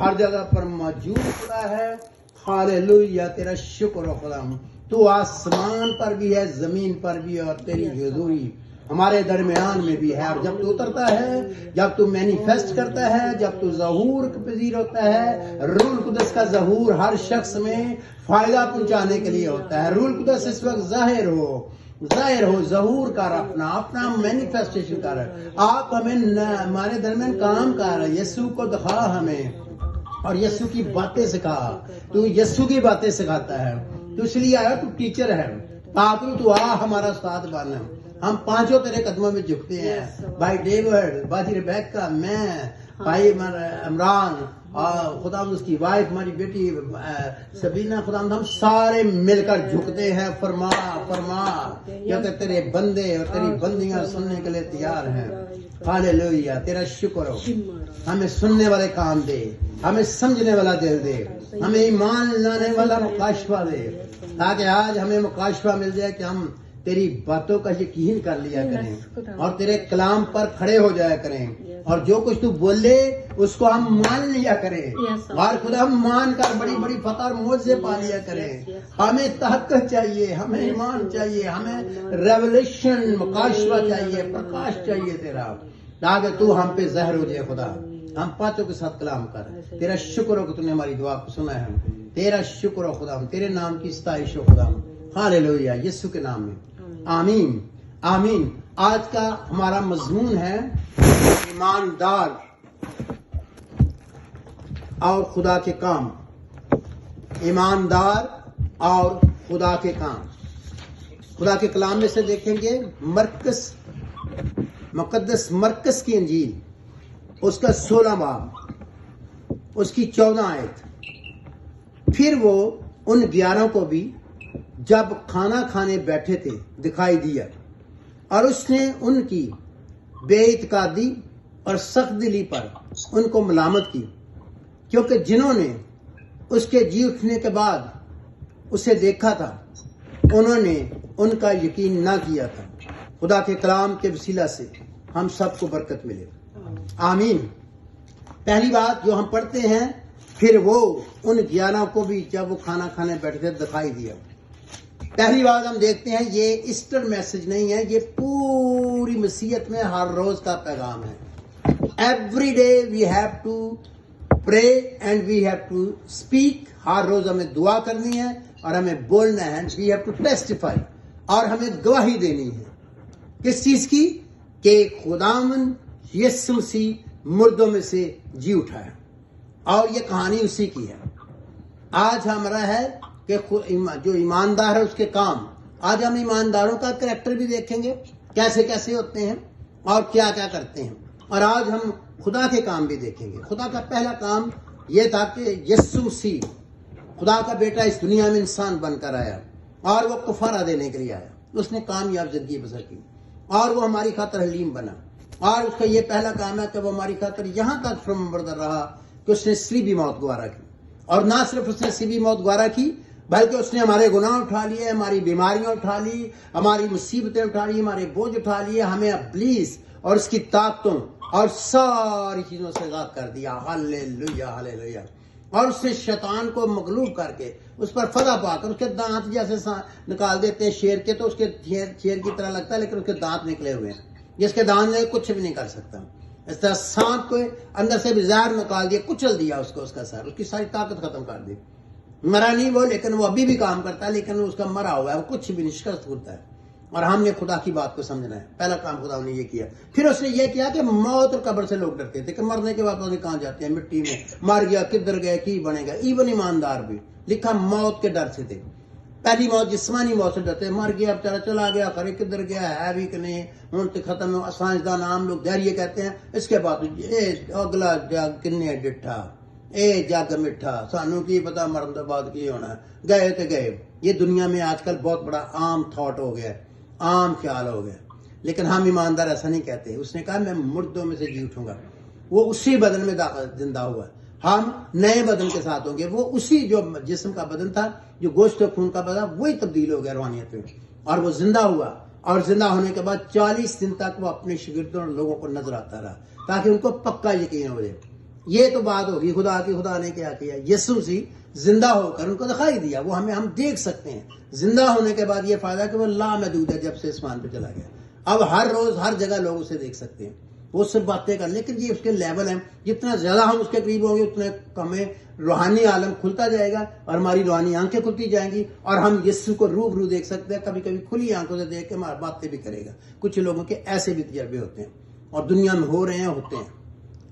ہر جگہ پر موجود خدا ہے. ہاللویا، تیرا شکر و خدا. تو آسمان پر بھی ہے، زمین پر بھی ہے، اور تیری حضوری ہمارے درمیان میں بھی ہے. اور جب تو اترتا ہے، جب تو مینیفیسٹ کرتا ہے، جب تو ظہور پذیر ہوتا ہے، روح القدس کا ظہور ہر شخص میں فائدہ پہنچانے کے لیے ہوتا ہے. روح القدس اس وقت ظاہر ہو، ظہور کر، اپنا مینیفیسٹیشن کر. آپ ہمارے درمیان کام کر. یسوع کو دکھا ہمیں، اور یسوع کی باتیں سکھا. تو یسوع کی باتیں سکھاتا ہے. تو اس لیے آیا، تو ٹیچر ہے. پاکرو تو آ ہمارا استاد بن. ہم پانچوں تیرے قدموں میں جھکتے ہیں. بھائی ڈیوڈ، بھائی ریبیکا، میں، بھائی عمران، خدا اس کی وائف، ہماری بیٹی سبینہ، خدا ہم سارے مل کر جھکتے ہیں. فرما کیونکہ تیرے بندے اور تیری بندیاں سننے کے لیے تیار ہیں. ہاللویا، تیرا شکر ہو. ہمیں سننے والے کام دے، ہمیں سمجھنے والا دل دے، ہمیں ایمان لانے والا مکاشفہ دے، تاکہ آج ہمیں مکاشفہ مل جائے کہ ہم تیری باتوں کا یقین کر لیا کریں اور تیرے کلام پر کھڑے ہو جایا کریں، اور جو کچھ تو بولے اس کو ہم مان لیا کریں. اور خدا ہم مان کر بڑی بڑی فتح اور معجزے پا لیا کریں. ہمیں طاقت چاہیے، ہمیں ایمان چاہیے، ہمیں ریولیشن، مکاشفہ چاہیے، پرکاش چاہیے تیرا، تاکہ تو ہم پہ ظاہر ہو جائے. خدا ہم پانچوں کے ساتھ کلام کر. تیرا شکر ہو کہ تو نے ہماری دعا کو سنا ہے. تیرا شکر ہو خدا، تیرے نام کی ستائش ہو خدا. ہاللویا، یسوع کے نام میں آمین آمین. آج کا ہمارا مضمون ہے ایماندار اور خدا کے کام. ایماندار اور خدا کے کام. خدا کے کلام میں سے دیکھیں گے مقدس مرکز کی انجیل، اس کا 16 باب، اس کی 14 آیت. پھر وہ ان 11 کو بھی جب کھانا کھانے بیٹھے تھے دکھائی دیا، اور اس نے ان کی بے اعتقادی اور سخت دلی پر ان کو ملامت کی، کیونکہ جنہوں نے اس کے جی اٹھنے کے بعد اسے دیکھا تھا انہوں نے ان کا یقین نہ کیا تھا. خدا کے کلام کے وسیلہ سے ہم سب کو برکت ملے. آمین. پہلی بات جو ہم پڑھتے ہیں، پھر وہ ان 11 کو بھی جب وہ کھانا کھانے بیٹھے دکھائی دیا. پہلی بات ہم دیکھتے ہیں، یہ ایسٹر میسج نہیں ہے، یہ پوری مسیحیت میں ہر روز کا پیغام ہے. Every day we have to pray and we have to speak. ہر روز ہمیں دعا کرنی ہے اور ہمیں بولنا ہے. وی ہیو ٹو ٹیسٹیفائی، اور ہمیں گواہی دینی ہے. کس چیز کی؟ کہ خداوند یسوع مسیح مردوں میں سے جی اٹھا ہے، اور یہ کہانی اسی کی ہے. آج ہمارا ہے کہ جو ایماندار ہے اس کے کام. آج ہم ایمانداروں کا کریکٹر بھی دیکھیں گے، کیسے کیسے ہوتے ہیں اور کیا کیا کرتے ہیں. اور آج ہم خدا کے کام بھی دیکھیں گے. خدا کا پہلا کام یہ تھا کہ یسوع مسیح خدا کا بیٹا اس دنیا میں انسان بن کر آیا، اور وہ کفارہ دینے کے لیے آیا. اس نے کامیاب زندگی بسر کی، اور وہ ہماری خاطر حلیم بنا. اور اس کا یہ پہلا کام ہے کہ وہ ہماری خاطر یہاں تک فرمانبردار رہا کہ اس نے صلیبی موت گوارا کی. اور نہ صرف اس نے صلیبی موت گوارا کی، بلکہ اس نے ہمارے گناہ اٹھا لیے، ہماری بیماریاں اٹھا لی، ہماری مصیبتیں اٹھا لی، ہمارے بوجھ اٹھا لیے، ہمیں ابلیس اور اس کی طاقتوں اور ساری چیزوں سے آزاد کر دیا. Hallelujah hallelujah. اور اس نے شیطان کو مغلوب کر کے اس پر فتح پا کر، اس کے دانت جیسے نکال دیتے ہیں شیر کے، تو اس کے شیر کی طرح لگتا ہے، لیکن اس کے دانت نکلے ہوئے ہیں. جس کے دانت نے کچھ بھی نہیں کر سکتا. اس طرح سانپ کو اندر سے بھی زہر نکال دیا، کچل دیا اس کو، اس کا سر، اس کی ساری طاقت ختم کر دی. مرا نہیں وہ، لیکن وہ ابھی بھی کام کرتا ہے، لیکن اس کا مرا ہوا ہے، وہ کچھ بھی نشکست ہوتا ہے. اور ہم نے خدا کی بات کو سمجھنا ہے. پہلا کام خدا نے یہ کیا. پھر اس نے یہ کیا کہ موت اور قبر سے لوگ ڈرتے تھے کہ مرنے کے بعد پتہ نہیں کہاں جاتے ہیں، مٹی میں مر گیا، کدھر گئے، کی بنے گا. ایون ایماندار بھی لکھا موت کے ڈر سے تھے. پہلی موت جسمانی موت سے ڈرتے، مر گیا بیچارہ، چلا گیا، خرے کدھر گیا ہے بھی کہ نہیں، ہوں تو ختم. سائنسدان عام لوگ دہریے کہتے ہیں. اس کے بعد اگلا جگ کنے ڈٹھا، اے جگ مٹھا، سانو کی پتا مرن کے بعد کی ہونا، گئے تو گئے. یہ دنیا میں آج کل بہت بڑا عام تھاٹ ہو گیا، عام خیال ہو گیا. لیکن ہم ایماندار ایسا نہیں کہتے. اس نے کہا میں مردوں میں سے جی اٹھوں گا. وہ اسی بدن میں زندہ ہوا. ہم نئے بدن کے ساتھ ہوں گے. وہ اسی جو جسم کا بدن تھا، جو گوشت و خون کا بدن، وہی تبدیل ہو گیا روحانیت میں، اور وہ زندہ ہوا. اور زندہ ہونے کے بعد 40 دن تک وہ اپنے شاگردوں اور لوگوں کو نظر آتا رہا، تاکہ ان کو پکا یقین ہو جائے. یہ تو بات ہوگی خدا کی، خدا نے کیا کیا، یسوع سی زندہ ہو کر ان کو دکھائی دیا، وہ ہم دیکھ سکتے ہیں۔ زندہ ہونے کے بعد یہ فائدہ کہ وہ لامحدود ہے، جب سے اسمان پہ چلا گیا اب ہر روز ہر جگہ لوگ اسے دیکھ سکتے ہیں، وہ اس سے باتیں کر، لیکن یہ اس کے لیول ہیں، جتنا زیادہ ہم اس کے قریب ہوں گے اتنا ہمیں روحانی عالم کھلتا جائے گا اور ہماری روحانی آنکھیں کھلتی جائیں گی اور ہم یسوع کو روبرو دیکھ سکتے ہیں، کبھی کبھی کھلی آنکھوں سے دیکھ کے ہماری باتیں بھی کرے گا۔ کچھ لوگوں کے ایسے بھی تجربے ہوتے ہیں اور دنیا میں ہو رہے ہیں، ہوتے ہیں،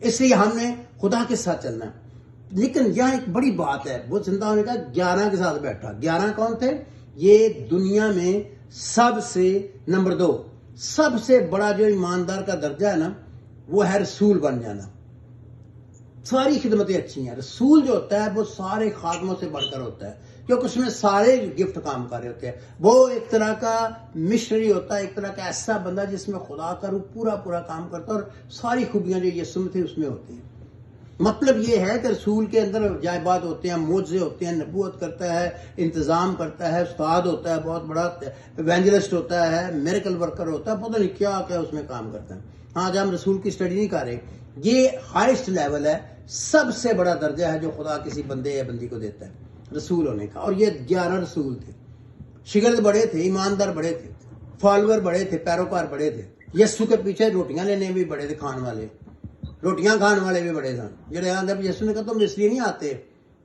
اس لیے ہم نے خدا کے ساتھ چلنا ہے۔ لیکن یہاں ایک بڑی بات ہے، وہ زندہ ہونے کا 11 کے ساتھ بیٹھا۔ 11 کون تھے؟ یہ دنیا میں سب سے نمبر 2 سب سے بڑا جو ایماندار کا درجہ ہے نا، وہ ہے رسول بن جانا۔ ساری خدمتیں اچھی ہیں، رسول جو ہوتا ہے وہ سارے خادموں سے بڑھ کر ہوتا ہے، کیونکہ اس میں سارے گفٹ کام کر رہے ہوتے ہیں۔ وہ ایک طرح کا مشنری ہوتا ہے، ایک طرح کا ایسا بندہ جس میں خدا کا روح پورا کام کرتا ہے، اور ساری خوبیاں جو یسوع میں تھی اس میں ہوتی ہیں۔ مطلب یہ ہے کہ رسول کے اندر عجائبات ہوتے ہیں، معجزے ہوتے ہیں، نبوت کرتا ہے، انتظام کرتا ہے، استاد ہوتا ہے، بہت بڑا ایونجلسٹ ہوتا ہے، میریکل ورکر ہوتا ہے، پتہ نہیں کیا اس میں کام کرتا ہے۔ ہاں، جب ہم رسول کی اسٹڈی نہیں کر رہے، یہ ہائیسٹ لیول ہے، سب سے بڑا درجہ ہے جو خدا کسی بندے یا بندی کو دیتا ہے رسول ہونے کا۔ اور یہ 11 رسول تھے، شگرد بڑے تھے، ایماندار بڑے تھے، فالوور بڑے تھے، پیروکار بڑے تھے۔ یسوع کے پیچھے روٹیاں لینے بھی بڑے تھے، کھان والے، روٹیاں کھان والے بھی بڑے تھے۔ جڑے جب یسوع نے کہا تم اس لیے نہیں آتے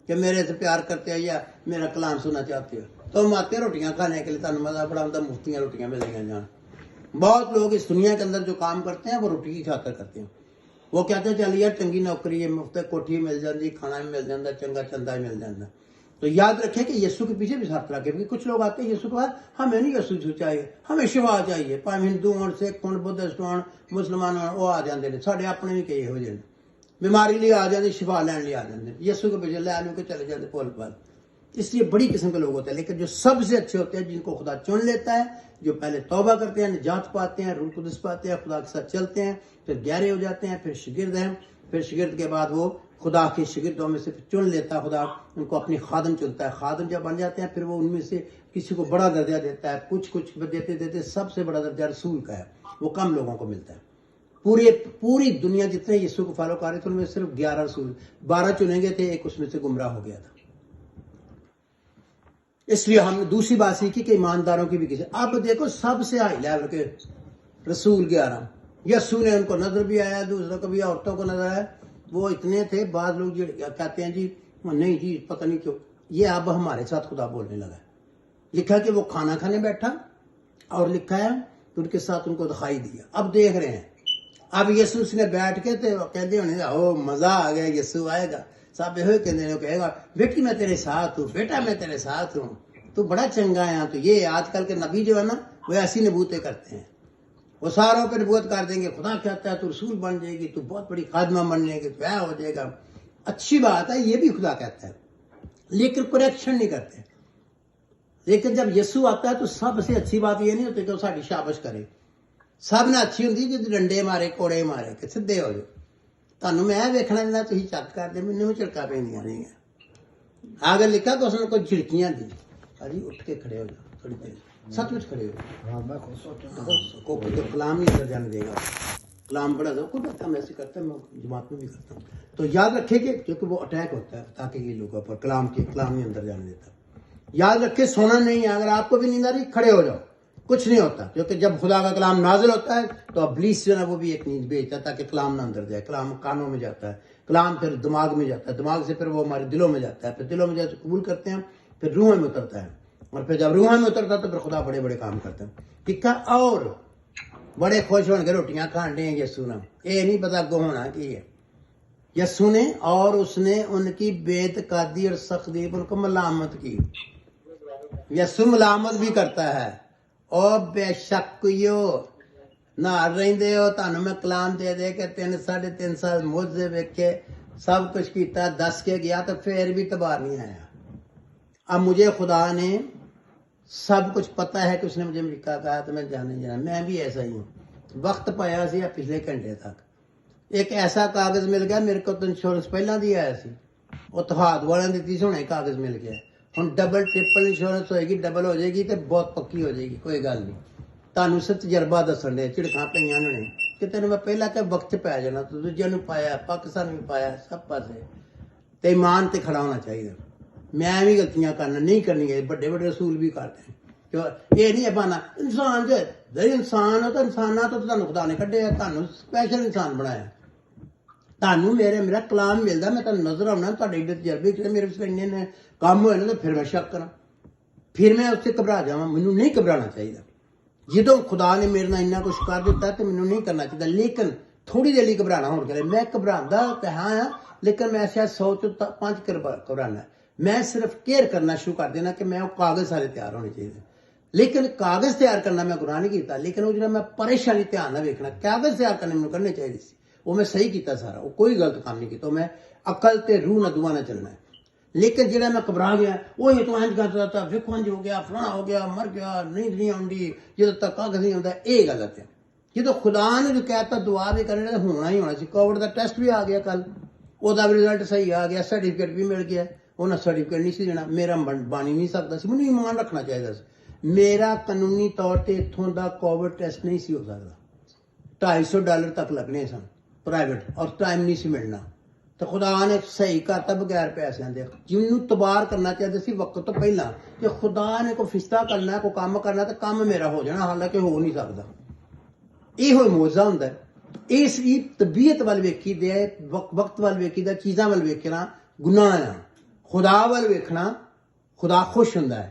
کہ میرے سے پیار کرتے ہو یا میرا کلام سننا چاہتے ہو، تم آتے روٹیاں کھانے کے لیے، تمہیں مزہ بڑا ہوتا، مفتیاں روٹیاں مل گئی جان۔ بہت لوگ اس دنیا کے اندر جو کام کرتے ہیں وہ روٹی کی خاطر کرتے ہیں۔ وہ کہتے ہیں چل یار چنگی نوکری ہے، مفت کوٹھی مل جاتی، کھانا بھی مل جاتا، چنگا چندہ بھی مل جاتا۔ تو یاد رکھیں کہ یسوع کے پیچھے بھی ہر طرح کے، کچھ لوگ آتے ہیں یسوع کے بعد ہمیں نہیں یسوع چاہیے، ہمیں شفا چاہیے، پاویں ہندو ہون، سکھ ہون، بدھسٹ ہون، مسلمان ہون، وہ آ جاتے ہیں، ساڈے اپنے بھی کئی ہو جائے، بیماری لیے آ جاتے، شفا لین لیے آ جاتے، یسوع کے پیچھے لے لو کے چلے جاتے پول پال۔ اس لیے بڑی قسم کے لوگ ہوتے ہیں، لیکن جو سب سے اچھے ہوتے ہیں، جن کو خدا چن لیتا ہے، جو پہلے توبہ کرتے ہیں، نجات پاتے ہیں، روح القدس پاتے ہیں، خدا کے ساتھ چلتے ہیں، پھر گہرے ہو جاتے ہیں، پھر شگرد ہیں، پھر شگرد کے بعد وہ خدا کے شگردوں میں سے چن لیتا ہے، خدا ان کو اپنی خادم چنتا ہے۔ خادم جب بن جاتے ہیں پھر وہ ان میں سے کسی کو بڑا درجہ دیتا ہے، کچھ دیتے سب سے بڑا درجہ رسول کا ہے، وہ کم لوگوں کو ملتا ہے۔ پوری دنیا جتنے یسوع کو فالو کر رہے تھے ان میں صرف 11 رسول، 12 چنے گئے تھے، ایک اس میں سے گمراہ ہو گیا تھا۔ اس لیے ہم نے دوسری بات سیکھی کہ ایمانداروں کی بھی کسی۔ اب دیکھو سب سے ہائی لیول کے رسول 11، یسوع نے ان کو نظر بھی آیا، دوسروں کو بھی، عورتوں کو نظر آیا، وہ اتنے تھے۔ بعض لوگ جو کہتے ہیں جی نہیں جی پتہ نہیں کیوں، یہ اب ہمارے ساتھ خدا بولنے لگا ہے۔ لکھا کہ وہ کھانا کھانے بیٹھا اور لکھا ہے کہ ان کے ساتھ ان کو دکھائی دیا۔ اب دیکھ رہے ہیں، اب یسوع نے بیٹھ کے کہتے ہونے او مزہ آ گیا، یسوع آئے گا، سب یہ کہے گا بیٹی میں تیرے ساتھ ہوں، بیٹا میں تیرے ساتھ ہوں، تو بڑا چنگا ہے۔ تو یہ آج کل کے نبی جو ہے نا وہ ایسی نبوتیں کرتے ہیں، وہ ساروں پہ نبوت کر دیں گے، خدا کہتا ہے تو رسول بن جائے گی، تو بہت بڑی خادمہ بن جائے گی، تو ہو جائے گا۔ اچھی بات ہے، یہ بھی خدا کہتا ہے، لیکن کریکشن نہیں کرتے۔ لیکن جب یسوع آتا ہے تو سب سے اچھی بات یہ نہیں ہوتی کہ وہ ساری شابش کرے، سب نے اچھی ہوتی کہ ڈنڈے مارے، کوڑے مارے کہ سدھے ہو جاؤ، تمہیں میں ویکھنا دینا، تھی چک کر دے، مینوں بھی جھڑکا پہنیا نہیں ہے۔ اگر لکھا کہ اس نے کوئی جھڑکیاں دی، ابھی اٹھ کے کھڑے ہو جاؤ، تھوڑی دیر سچ مچ کھڑے ہو، کلام نہیں اندر جانے دے گا، کلام بڑا دو کوئی بات، ہم ایسے کرتے ہیں، میں جماعت میں بھی کرتا ہوں۔ تو یاد رکھے کہ کیونکہ وہ اٹیک ہوتا ہے تاکہ یہ لوگوں پر کلام نہیں اندر جانے دیتا۔ یاد رکھے سونا نہیں ہے، اگر آپ کو بھی نیند آ رہی کھڑے ہو جاؤ، کچھ نہیں ہوتا، کیونکہ جب خدا کا کلام نازل ہوتا ہے تو ابلیس جو ہے وہ بھی ایک نیند بھیجتا ہے تاکہ کلام نہ اندر جائے۔ کلام کانوں میں جاتا ہے، کلام پھر دماغ میں جاتا ہے، دماغ سے پھر وہ ہمارے دلوں میں جاتا ہے، پھر دلوں میں جاتے قبول کرتے ہیں، پھر روحوں میں اترتا ہے، اور پھر جب روحوں میں اترتا ہے تو پھر خدا بڑے بڑے کام کرتا ہے۔ ٹھیک ہے، اور بڑے خوش ہو کے روٹیاں کھان دیں یسوع نے، یہ نہیں پتا اگوں ہونا کی ہے۔ یسوع نے اور اس نے ان کی بے اعتقادی اور سختی پر ان کو ملامت کی۔ یسوع ملامت بھی کرتا ہے، او بے شک نہ رہندے ہو، تانوں میں کلام دے کہ 3.5 سال معجزے ویکھے، سب کچھ کیتا، دس کے گیا تو پھر بھی تبار نہیں آیا۔ اب مجھے خدا نے سب کچھ پتا ہے کہ اس نے مجھے امریکہ کہا تو میں جانے جانا، میں بھی ایسا ہی ہوں۔ وقت پایا سی پچھلے گھنٹے تک ایک ایسا کاغذ مل گیا، میرے کو تو انشورنس پہلے دی آیا سی، اتحاد والوں نے دیتی سونے کاغذ مل گیا، ہوں ڈبل ٹرپل انشورنس ہوئے گی، ڈبل ہو جائے گی تو بہت پکی ہو جائے گی، کوئی گل نہیں۔ تانوں سے تجربہ دسن دے، چڑکاں پہ نے کہ ਕਿ ਤੈਨੂੰ ਮੈਂ ਪਹਿਲਾਂ ਕਿ ਵਕਤ ਪੈ ਜਾਣਾ, ਤੂੰ ਦੂਜਿਆਂ ਨੂੰ ਪਾਇਆ, ਪਾਕਿਸਤਾਨ ਵੀ ਪਾਇਆ, ਸਭ ਪਾਸੇ ਤੇ ਇਮਾਨ ਤੇ ਖੜਾ ਹੋਣਾ ਚਾਹੀਦਾ। ਮੈਂ ਵੀ ਗਲਤੀਆਂ ਕਰਨਾ ਨਹੀਂ ਕਰਨੀਆਂ, ਵੱਡੇ ਵੱਡੇ ਰਸੂਲ ਵੀ ਕਰਦੇ ਇਹ ਨਹੀਂ ਬਹਾਨਾ। ਇਨਸਾਨ ਜੇ ਇਨਸਾਨ ਹੋ ਤਾਂ ਇਨਸਾਨਾਂ ਤੋਂ ਤੁਹਾਨੂੰ ਖੁਦਾ ਨੇ ਕੱਢਿਆ, ਤੁਹਾਨੂੰ ਸਪੈਸ਼ਲ ਇਨਸਾਨ ਬਣਾਇਆ। ਤੁਹਾਨੂੰ ਮੇਰਾ ਕਲਾਮ ਮਿਲਦਾ, ਮੈਂ ਤੁਹਾਨੂੰ ਨਜ਼ਰ ਆਉਣਾ, ਤੁਹਾਡੇ ਏਡੇ ਤਜਰਬੇ ਚ ਮੇਰੇ ਵਿੱਚ ਇੰਨੇ ਨੇ ਕੰਮ ਹੋਏ ਨਾ, ਤਾਂ ਫਿਰ ਮੈਂ ਸ਼ੱਕ ਕਰਾਂ, ਫਿਰ ਮੈਂ ਉੱਥੇ ਘਬਰਾ ਜਾਵਾਂ। ਮੈਨੂੰ ਨਹੀਂ ਘਬਰਾਉਣਾ ਚਾਹੀਦਾ। ਜਦੋਂ ਖੁਦਾ ਨੇ ਮੇਰੇ ਨਾਲ ਇੰਨਾ ਕੁਛ ਕਰ ਦਿੱਤਾ ਤੇ ਮੈਨੂੰ ਨਹੀਂ ਕਰਨਾ ਚਾਹੀਦਾ। ਲੇਕਿਨ ਥੋੜੀ ਦੇਰ ਲਈ ਘਬਰਾਣਾ ਹੋਣ ਕਰੇ, ਮੈਂ ਘਬਰਾਉਂਦਾ ਤਾਂ ਹਾਂ, ਲੇਕਿਨ ਮੈਂ ਸ਼ਾਇਦ 100 ਤੋਂ 5 ਘਬਰਾਣਾ। ਮੈਂ ਸਿਰਫ ਕੇਅਰ ਕਰਨਾ ਸ਼ੁਰੂ ਕਰ ਦੇਣਾ ਕਿ ਮੈਂ ਉਹ ਕਾਗਜ਼ ਸਾਰੇ ਤਿਆਰ ਹੋਣੇ ਚਾਹੀਦੇ। ਲੇਕਿਨ ਕਾਗਜ਼ ਤਿਆਰ ਕਰਨਾ ਮੈਂ ਗੁਨਾਹ ਨਹੀਂ ਕੀਤਾ, ਲੇਕਿਨ ਉਹ ਜਿਹੜਾ ਮੈਂ ਪਰੇਸ਼ਾਨੀ ਧਿਆਨ ਨਾਲ ਵੇਖਣਾ, ਕਾਗਜ਼ ਤਿਆਰ ਕਰਨੇ ਮੈਨੂੰ ਕਰਨੇ ਚਾਹੀਦੇ ਸੀ, ਉਹ ਮੈਂ ਸਹੀ ਕੀਤਾ ਸਾਰਾ, ਉਹ ਕੋਈ ਗਲਤ ਕੰਮ ਨਹੀਂ ਕੀਤਾ। ਮੈਂ ਅਕਲ ਤੇ ਰੂਹ ਨਾਲ ਦੁਆ ਨਾਲ ਚੱਲਣਾ ਹੈ। ਲੇਕਿਨ ਜਿਹੜਾ ਮੈਂ ਘਬਰਾ ਗਿਆ, ਉਹ ਇਹ ਤੋਂ ਇੰਝ ਕਰਦਾ ਤਾਂ ਵੇਖੋ ਇੰਝ ਹੋ ਗਿਆ, ਫਲਾਣਾ ਹੋ ਗਿਆ, ਮਰ ਗਿਆ, ਨੀਂਦ ਨਹੀਂ ਆਉਂਦੀ, ਜਦੋਂ ਤੱਕ ਕਾਗਜ਼ ਨਹੀਂ ਆਉਂਦਾ, ਇਹ ਗਲਤ ਹੈ। ਜਦੋਂ ਖੁਦਾ ਨੇ ਜੋ ਕਹਿਤਾ ਦੁਆ ਵੀ ਕਰਨੀ ਤਾਂ ਹੋਣਾ ਹੀ ਹੋਣਾ ਸੀ। ਕੋਵਿਡ ਦਾ ਟੈਸਟ ਵੀ ਆ ਗਿਆ ਕੱਲ, ਉਹਦਾ ਵੀ ਰਿਜ਼ਲਟ ਸਹੀ ਆ ਗਿਆ, ਸਰਟੀਫਿਕੇਟ ਵੀ ਮਿਲ ਗਿਆ। ਉਹਨਾਂ ਸਰਟੀਫਿਕੇਟ ਨਹੀਂ ਸੀ ਦੇਣਾ, ਮੇਰਾ ਬਣ ਹੀ ਨਹੀਂ ਸਕਦਾ ਸੀ, ਮੈਨੂੰ ਇਮਾਨ ਰੱਖਣਾ ਚਾਹੀਦਾ ਸੀ। ਮੇਰਾ ਕਾਨੂੰਨੀ ਤੌਰ ਤੇ ਇੱਥੋਂ ਦਾ ਕੋਵਿਡ ਟੈਸਟ ਨਹੀਂ ਸੀ ਹੋ ਸਕਦਾ। $250 ਤੱਕ ਲੱਗਣੇ ਸਨ ਪ੍ਰਾਈਵੇਟ, ਔਰ ਟਾਈਮ ਨਹੀਂ ਸੀ ਮਿਲਣਾ। ਤਾਂ ਖੁਦਾ ਨੇ ਸਹੀ ਕਰਤਾ ਬਗੈਰ ਪੈਸਿਆਂ ਦੇ। ਜਿਹਨੂੰ ਤਬਾਰ ਕਰਨਾ ਚਾਹੀਦਾ ਸੀ ਵਕਤ ਤੋਂ ਪਹਿਲਾਂ, ਕਿ ਖੁਦਾ ਨੇ ਕੋਈ ਫਿਸਤਾ ਕਰਨਾ, ਕੋਈ ਕੰਮ ਕਰਨਾ, ਤਾਂ ਕੰਮ ਮੇਰਾ ਹੋ ਜਾਣਾ, ਹਾਲਾਂਕਿ ਹੋ ਨਹੀਂ ਸਕਦਾ। ਇਹੋ ਮੌਜਜ਼ਾ ਹੁੰਦਾ ਹੈ। ਇਸ ਦੀ ਤਬੀਅਤ ਵੱਲ ਵੇਖੀ ਦੇ, ਵਕਤ ਵੱਲ ਵੇਖੀ ਦਾ, ਚੀਜ਼ਾਂ ਵੱਲ ਵੇਖਣਾ ਗੁਨਾਹ ਆ। ਖੁਦਾ ਵੱਲ ਵੇਖਣਾ, ਖੁਦਾ ਖੁਸ਼ ਹੁੰਦਾ ਹੈ।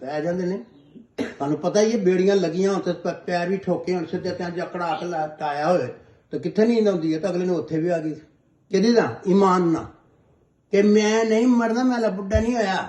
ਪੈ ਜਾਂਦੇ ਨੇ। ਤੁਹਾਨੂੰ ਪਤਾ ਹੀ ਹੈ ਬੇੜੀਆਂ ਲੱਗੀਆਂ ਹੋਣ ਤੇ ਪੈਰ ਵੀ ਠੋਕੇ ਹੋਣ, ਸਿੱਧੇ ਤੇ ਜਕੜਾ ਕੇ ਲਾਇਆ ਹੋਏ ਤਾਂ ਕਿੱਥੇ ਨੀਂਦ ਆਉਂਦੀ ਹੈ, ਤਾਂ ਅਗਲੇ ਨੂੰ ਉੱਥੇ ਵੀ ਆ ਗਈ। ਕਿਹਦੀ ਦਾ ਈਮਾਨ ਨਾ ਕਿ ਮੈਂ ਨਹੀਂ ਮਰਨਾ, ਮੈਂ ਬੁੱਢਾ ਨਹੀਂ ਹੋਇਆ।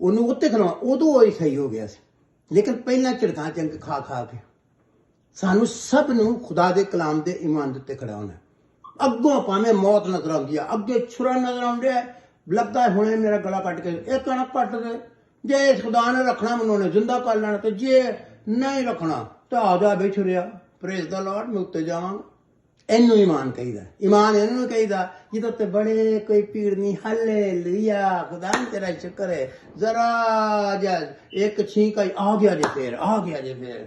ਉਹਨੂੰ ਉੱਤੇ ਖਲਾਉਣਾ, ਉਦੋਂ ਉਹ ਹੀ ਸਹੀ ਹੋ ਗਿਆ ਸੀ। ਲੇਕਿਨ ਪਹਿਲਾਂ ਝਿੜਕਾਂ ਚੰਗ ਖਾ ਖਾ ਕੇ ਸਾਨੂੰ ਸਭ ਨੂੰ ਖੁਦਾ ਦੇ ਕਲਾਮ ਦੇ ਈਮਾਨ ਦੇ ਉੱਤੇ ਖੜਾ ਹੋਣਾ। ਅੱਗੋਂ ਭਾਵੇਂ ਮੌਤ ਨਜ਼ਰ ਆਉਂਦੀ ਆ, ਅੱਗੇ ਛੁਰਾ ਨਜ਼ਰ ਆਉਂਦਾ, ਲੱਗਦਾ ਹੁਣੇ ਮੇਰਾ ਗਲਾ ਕੱਟ ਕੇ ਇਹ ਕਣਕ ਕੱਟ ਦੇ। ਜੇ ਇਸ ਖੁਦਾ ਨੇ ਰੱਖਣਾ ਮੈਨੂੰ ਉਹਨੇ ਜ਼ਿੰਦਾ ਕਰ ਲੈਣਾ, ਤੇ ਜੇ ਨਹੀਂ ਰੱਖਣਾ ਤਾਂ ਆ ਜਾ ਬਈ ਛੁਰਿਆ, ਪ੍ਰੇਜ਼ ਦਾ ਲਾਰਡ ਮੈਂ ਉੱਤੇ ਜਾਵਾਂਗਾ। ਇਹਨੂੰ ਈਮਾਨ ਕਹੀਦਾ। ਈਮਾਨ ਇਹਨੂੰ ਕਹੀਦਾ ਜਿਹਦੇ ਉੱਤੇ ਬੜੇ ਕੋਈ ਪੀੜ ਨਹੀਂ। ਹਾਲੇਲੂਇਆ, ਖੁਦਾ ਨੇ ਤੇਰਾ ਸ਼ੁਕਰ ਹੈ। ਜ਼ਰਾ ਜਿਹਾ ਇੱਕ ਛੀਂਕ ਆਈ, ਆ ਗਿਆ ਜੇ ਫੇਰ, ਆ ਗਿਆ ਜੇ ਫੇਰ,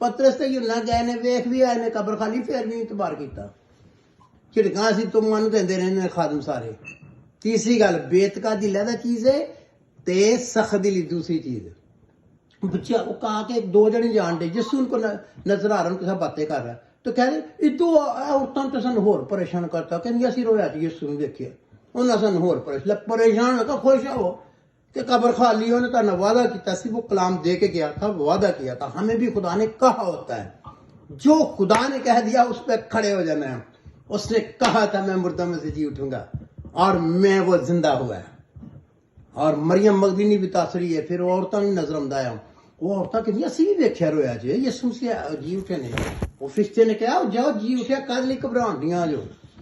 پترس تے یوحنا گئے نے ویکھ بھی آئے نے قبر خالی پھر بھی اعتبار کیتا جھڑکاں اسی تمہوں دیندے رہنے خادم سارے تیسری گل بے اعتقادی علیحدہ چیز ہے تے سخت دلی دوسری چیز ہے بچہ وہ کہا کہ دو جنے جان دے جس ان کو نظر آ رہا ان کے ساتھ باتیں کر رہا تو کہہ رہے ادو عورتوں تو سن ہور پریشان کرتا کہ اسی رویا جی یسو نے دیکھیا انہاں سن ہور پریشان لگا خوش ہو کہ قبر خالی انہوں نے تھا وعدہ کیا سی وہ کلام دے کے گیا تھا وعدہ کیا تھا ہمیں بھی خدا نے کہا ہوتا ہے جو خدا نے کہہ دیا اس پہ کھڑے ہو جانا ہے اس نے کہا تھا میں مردہ میں سے جی اٹھوں گا اور میں وہ زندہ ہوا ہے اور مریم مغدلی بھی تاثری ہے پھر عورتوں نے نظر آمدایا وہ عورتیں کہ اسی بھی ویکھیا رویا جی یسوع سے جی اٹھے نے وہ فرشتے نے کہا جاؤ جی اٹھیا کل لی گھبراہن دیاں جو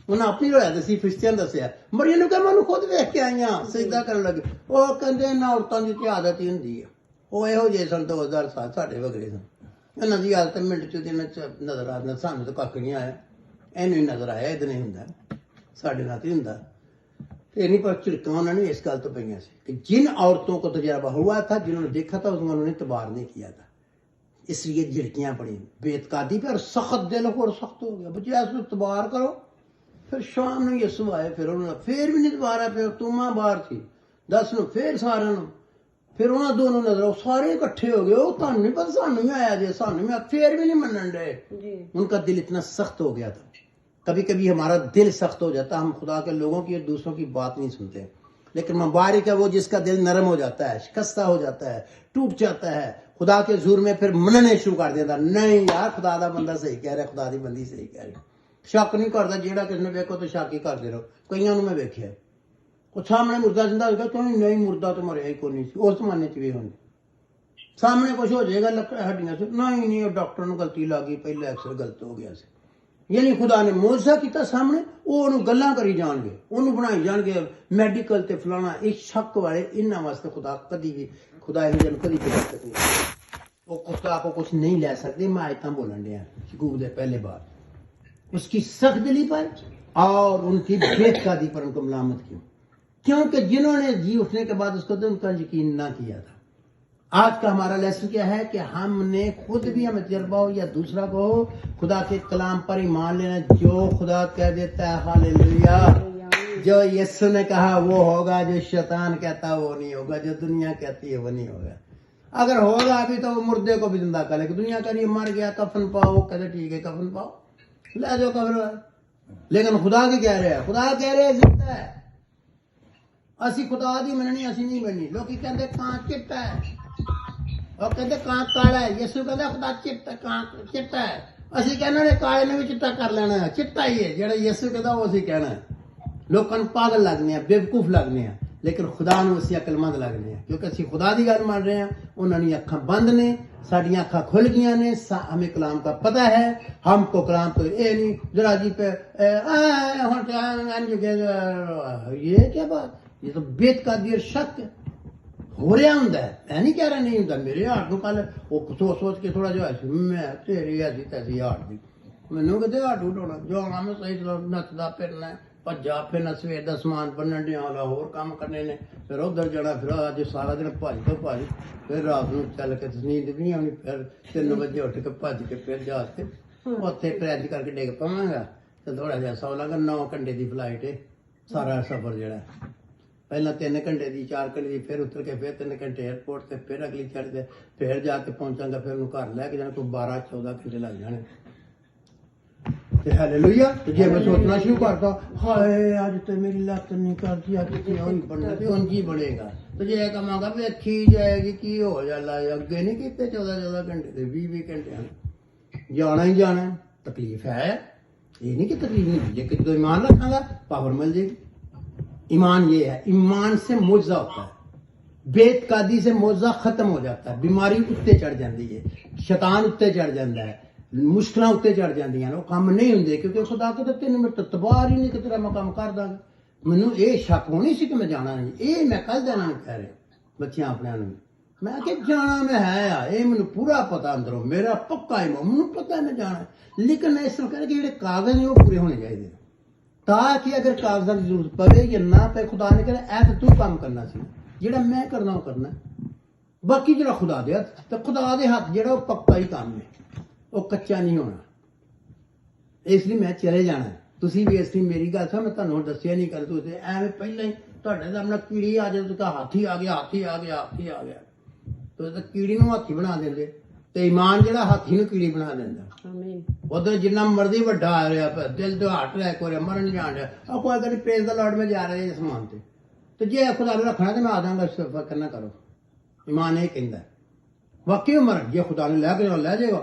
انہیں اپنی رویا دسی فرشتیاں دسیا مریم نے کہا میں خود ویکھ کے آئی ہاں سجدہ کرن لگے وہ کہندے انہاں عورتاں دی تے عادت ہی ہوندی ہے وہ یہو جے سن 2000 سال ساڈے وگرے سن انہاں دی عادت منٹ چ دن نظر آنا سانوں تو کھ نہیں آیا اینوں ہی نظر آیا ادھر نہیں ہوندا ساڈے نال تے ہوندا یہ نہیں پر چڑکاں انہوں نے اس گل تو پہ کہ جن عورتوں کو تجربہ ہوا تھا جنہوں نے دیکھا تھا انہوں نے اعتبار نہیں کیا تھا اس لیے جھڑکیاں پڑی بے اعتقادی پہ اور سخت دل اور سخت ہو گیا بچے ایسے اعتبار کرو پھر شام نے یسوع آئے پھر انہوں نے پھر بھی نہیں اعتبار ہے پھر تماں باہر تھی 10 نو پھر سارے پھر انہوں دونوں نظر سارے اکٹھے ہو گئے وہ تمہیں نہیں پتا سانوں ہی آیا جی سانوں میں پھر بھی نہیں منن ڈے ان کا دل اتنا سخت ہو گیا تھا کبھی کبھی ہمارا دل سخت ہو جاتا ہے ہم خدا کے لوگوں کی اور دوسروں کی بات نہیں سنتے لیکن مبارک ہے وہ جس کا دل نرم ہو جاتا ہے شکستہ ہو جاتا ہے ٹوٹ جاتا ہے خدا کے حضور میں پھر مننے شروع کر دیتا نہیں یار خدا دا بندہ صحیح کہہ رہا ہے خدا دی بندی صحیح کہہ رہی شک نہیں کرتا جیڑا کس نے ویکھو تو شک ہی کرتے رہو کئیاں نوں میں ویکھیا وہ سامنے مردہ زندہ ہو گیا تو نہیں مردہ تو مریا ہی کوئی نہیں سی اس زمانے چ بھی ہونی سامنے کچھ ہو جائے گا ہڈیاں سے نہیں ڈاکٹر نوں غلطی لگ گئی پہلے ایکسر غلط ہو گیا سی یعنی خدا نے معجزہ کیتا سامنے وہ انہوں گلاں کری جان گے انہوں بنائی جان گے میڈیکل تے فلانا اس شک والے انہاں واسطے خدا کدی بھی خدا انہاں جن کدی بھی کر سکتے وہ خدا کو کچھ نہیں لے سکتے میں آیتاں بولن دیا شکوک دے پہلے بار اس کی سخت دلی پر اور ان کی بے اعتقادی پر ان کو ملامت کیوں کیونکہ جنہوں نے جی اٹھنے کے بعد اس کو ان کا یقین نہ کیا تھا آج کا ہمارا لیسن کیا ہے کہ ہم نے خود بھی ہمیں تجربہ ہو یا دوسرا کو ہو خدا کے کلام پر ایمان لینا جو خدا کہہ دیتا ہے ہاللیلویا جو یسوع نے کہا وہ ہوگا جو شیطان کہتا وہ نہیں ہوگا جو دنیا کہتی ہے وہ نہیں ہوگا اگر ہوگا ابھی تو وہ مردے کو بھی زندہ کر لے کہ دنیا کا نہیں مر گیا کفن پاؤ کہتے ٹھیک ہے کفن پاؤ لے جاؤ قبر لیکن خدا کی کہہ رہے ہیں خدا کہہ رہے ہیں زندہ ہے اسی خدا دی مننی اسی نہیں مننی لوگ کہتے کہاں چٹا ہے اور کہتے کہاں کالا ہے یسوع کہتا خدا چٹا کہاں چٹا ہے اسی کہنا نے کالے نے بھی چٹا کر لینا ہے چٹا ہی ہے جڑا یسوع کہتا وہ اسی کہنا ہے لوگوں پاگل لگنے ہیں بیوقوف لگنے ہیں لیکن خدا نو اسی عقل مند لگنے ہیں کیونکہ اسی خدا دی گل مان رہے ہیں انہوں نے اکھاں بند نے ساڈیاں اکھاں کھل گیا نے ہمیں کلام کا پتہ ہے ہم کو کلام تو اے نہیں ذرا جی پہ یہ کیا بات یہ تو بے اعتقادی اور شک ہو رہا ہوں میں نہیں کہہ رہا نہیں ہوں میرے ہاتھ کو کل وہ سوچ سوچ کے تھوڑا جو میں تیری ایسی تیسی ہاتھ دی مینوں کہتے ہاتھ اٹھونا جو میں صحیح نچدا پھرنا بھجا پھرنا سویر دا سامان بنن دیا والا ہور کام کرنے نے پھر ادھر جانا پھر اج سارا دن بھج تو بھج پھر رات نوں چل کے نیند بھی نہیں آنی پھر 3 بجے اٹھ کے بھج کے پھر جا کے اتنے پریج کر کے ڈگ پواں گا تو تھوڑا جہا سو لگا 9 گھنٹے دی فلائٹ ہے سارا سفر جڑا پہلا 3 گھنٹے دی 4 گھنٹے دی پھر اتر کے پھر 3 گھنٹے ایئرپورٹ سے پھر اگلی چڑھ کے پھر جا کے پہنچاں گا پھر انہوں گھر لے کے جانا کوئی 12-14 گھنٹے لگ جانے ہاللیلویا جی میں سوچنا شروع کرتا ہائے اج تو میری لت نہیں کرتی اج کی ہوئی بننا تے ہن کی بنے گا تو جی کہاں گا ویکھی جائے گی کی ہو جالا اگے نہیں کیتے 14 گھنٹے تے 20 گھنٹے جانا ہی جانا تکلیف ہے یہ نہیں کہ تکلیف نہیں لیکن جو ایمان رکھاں گا پاور مل جائے گی ایمان یہ ہے ایمان سے معجزہ ہوتا ہے بے اعتقادی سے معجزہ ختم ہو جاتا ہے بیماری اتنے چڑھ جاتی ہے شیطان اتنے چڑھ جاتا ہے مشکل اتنے چڑھ جاتی ہیں وہ کام نہیں ہوں کیونکہ خدا کے تین میں تبار ہی نہیں کہ تیرا میں کام کر داں گا مینوں یہ شک ہونی سی کہ میں جانا نہیں یہ میں کل دینا کہہ رہے بچیاں اپنے میں کہ جانا میں ہے یہ مجھے پورا پتا اندروں میرا پکا ہی مجھے پتا ہے میں جانا لیکن میں اس طرح کہہ رہا کہ جڑے کاغذ ہیں وہ پورے ہونے چاہیے تاکہ اگر کاغذات کی ضرورت پڑے یا نہ پہ خدا نے کہنا ایسا تو کام کرنا سی جڑا میں کرنا وہ کرنا باقی جڑا خدا دے ہاتھ تو خدا دے ہاتھ جڑا وہ پکا ہی کام ہے ਉਹ ਕੱਚਾ ਨਹੀਂ ਹੋਣਾ। ਇਸ ਲਈ ਮੈਂ ਚਲੇ ਜਾਣਾ। ਤੁਸੀਂ ਵੀ ਇਸ ਲਈ ਮੇਰੀ ਗੱਲ ਸੁਣ, ਮੈਂ ਤੁਹਾਨੂੰ ਦੱਸਿਆ ਨਹੀਂ ਕਰ, ਤੁਸੀਂ ਐਵੇਂ ਪਹਿਲਾਂ ਹੀ ਤੁਹਾਡੇ ਸਾਹਮਣੇ ਕੀੜੀ ਆ ਜਾਏ, ਤੁਸੀਂ ਹਾਥੀ ਆ ਗਿਆ, ਹਾਥੀ ਆ ਗਿਆ, ਹਾਥੀ ਆ ਗਿਆ, ਤੁਸੀਂ ਤਾਂ ਕੀੜੀ ਨੂੰ ਹਾਥੀ ਬਣਾ ਦਿੰਦੇ, ਤੇ ਈਮਾਨ ਜਿਹੜਾ ਹਾਥੀ ਨੂੰ ਕੀੜੀ ਬਣਾ ਦਿੰਦਾ। ਉਧਰ ਜਿੰਨਾ ਮਰਜ਼ੀ ਵੱਡਾ ਆ ਰਿਹਾ ਪਰ ਦਿਲ ਤੋਂ ਹਟ ਰਿਹਾ, ਕੋਈ ਮਰਨ ਜਾਣ ਰਿਹਾ, ਆ ਕੋਈ ਕਹਿੰਦੀ ਪ੍ਰੇਜ਼ ਦਾ ਲਾਰਡ ਮੈਂ ਜਾ ਰਿਹਾ ਇਸ ਸਮਾਨ ਤੇ ਜੇ ਖੁਦਾ ਨੂੰ ਰੱਖਣਾ ਤੇ ਮੈਂ ਆ ਜਾਵਾਂਗਾ, ਫਿਕਰ ਨਾ ਕਰੋ। ਈਮਾਨ ਇਹ ਕਹਿੰਦਾ ਵਾਕਈ ਮਰਨ, ਜੇ ਖੁਦਾ ਨੇ ਲੈ ਕੇ ਲੈ ਜਾਏਗਾ,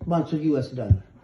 $500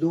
2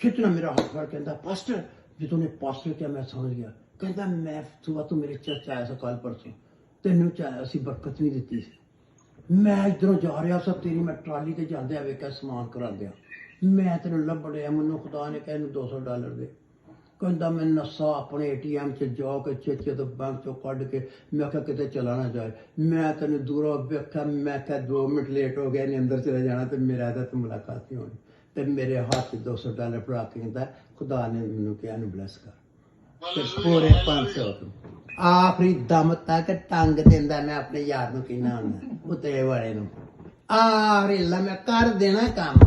ਖਿੱਚਣਾ ਮੇਰਾ ਹੱਥ ਫੜ ਕਹਿੰਦਾ ਪਾਸਟਰ, ਜਦੋਂ ਨੇ ਪਾਸਟਰ ਕਿਹਾ ਮੈਂ ਸਮਝ ਗਿਆ। ਕਹਿੰਦਾ ਮੈਂ ਸੁਬਹ ਤੋਂ ਮੇਰੇ ਚਰਚ ਆਇਆ ਸੀ ਕੱਲ ਪਰਸੋਂ, ਤੈਨੂੰ ਚਾਹਿਆ ਸੀ ਬਰਕਤ ਨਹੀਂ ਦਿੱਤੀ ਸੀ। ਮੈਂ ਇੱਧਰੋਂ ਜਾ ਰਿਹਾ ਸੀ, ਤੇਰੀ ਮੈਂ ਟਰਾਲੀ ਤੇ ਜਾਂਦਿਆਂ ਵੇਖਿਆ ਸਮਾਨ ਕਰਾਉਂਦਿਆਂ, ਮੈਂ ਤੈਨੂੰ ਲੱਭੜਿਆ, ਮੈਨੂੰ ਖੁਦਾ ਨੇ ਕਿਹਾ ਇਹਨੂੰ $200 ਦੇ। ਕਹਿੰਦਾ ਮੈਂ ਨੱਸਾ ਆਪਣੇ ATM 'ਚ ਜਾ ਕੇ ਚੇਚੇ ਤੋਂ ਬੈਂਕ 'ਚੋਂ ਕੱਢ ਕੇ, ਮੈਂ ਕਿਹਾ ਕਿਤੇ ਚਲਾ ਨਾ ਜਾਏ। ਮੈਂ ਤੈਨੂੰ ਦੂਰੋਂ ਵੇਖਿਆ, ਮੈਂ ਕਿਹਾ 2 ਮਿੰਟ ਲੇਟ ਹੋ ਗਿਆ, ਇਹਨੇ ਅੰਦਰ ਚਲੇ ਜਾਣਾ ਤੇ ਮੇਰਾ ਇਹਦਾ ਤੇ ਮੁਲਾਕਾਤ ਨਹੀਂ ਹੋਣੀ। ਤੇ ਮੇਰੇ ਹੱਥ 'ਚ $200 ਫੜਾ ਕੇ ਕਹਿੰਦਾ ਖੁਦਾ ਨੇ ਮੈਨੂੰ ਕਿਹਾ ਇਹਨੂੰ ਬਲੈਸ ਕਰ। ਤੇ ਪੂਰੇ 500 ਤੋਂ ਆਖਰੀ ਦਮ ਤੱਕ ਟੰਗ ਦਿੰਦਾ। ਮੈਂ ਆਪਣੇ ਯਾਰ ਨੂੰ ਕਹਿਣਾ ਹੁੰਦਾ ਉਤੇ ਵਾਲੇ ਨੂੰ, ਆਖਰੀ ਲਾ ਮੈਂ ਕਰ ਦੇਣਾ ਕੰਮ,